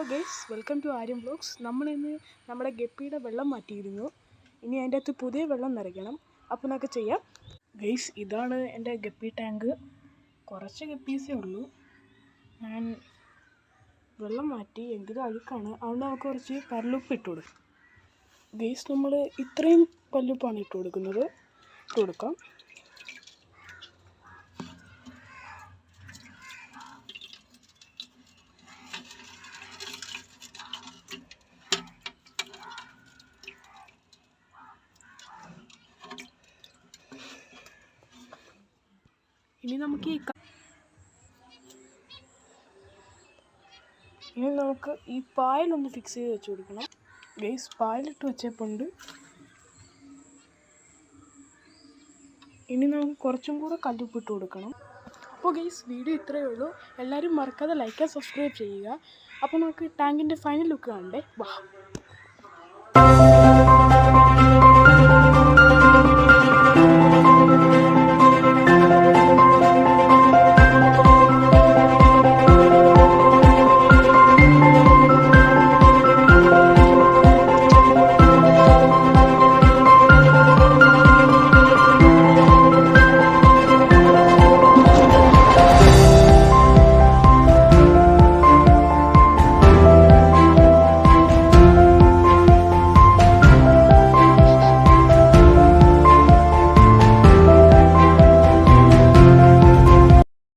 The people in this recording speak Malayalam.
Hello guys, welcome to Aryam vlogs. നമ്മളിന്ന് നമ്മുടെ ഗപ്പിയുടെ വെള്ളം മാറ്റിയിരുന്നു. ഇനി അതിൻ്റെ അകത്ത് പുതിയ വെള്ളം നിറയ്ക്കണം. അപ്പോൾ നമുക്ക് ചെയ്യാം. ഗൈസ്, ഇതാണ് എൻ്റെ ഗപ്പി ടാങ്ക്. കുറച്ച് ഗപ്പീസേ ഉള്ളൂ. ഞാൻ വെള്ളം മാറ്റി, എങ്കിലും അഴുക്കാണ്. അതുകൊണ്ട് നമുക്ക് കുറച്ച് കല്ലുപ്പ് ഇട്ട് കൊടുക്കും. ഗൈസ്, നമ്മൾ ഇത്രയും കല്ലുപ്പാണ് ഇട്ട് കൊടുക്കുന്നത്. ഇട്ട് കൊടുക്കാം. ഇനി നമുക്ക് ഈ പായലൊന്ന് ഫിക്സ് ചെയ്ത് വെച്ച് കൊടുക്കണം. ഗൈസ്, പായലിട്ട് വെച്ചപ്പോണ്ട്. ഇനി നമുക്ക് കുറച്ചും കൂടെ കല്ലുപ്പിട്ട് കൊടുക്കണം. അപ്പോൾ ഗൈസ്, വീഡിയോ ഇത്രയേ ഉള്ളൂ. എല്ലാവരും മറക്കാതെ ലൈക്ക് ആൻഡ് സബ്സ്ക്രൈബ് ചെയ്യുക. അപ്പോൾ നമുക്ക് ടാങ്കിൻ്റെ ഫൈനൽ ലുക്ക് കാണണ്ടേ. വാ.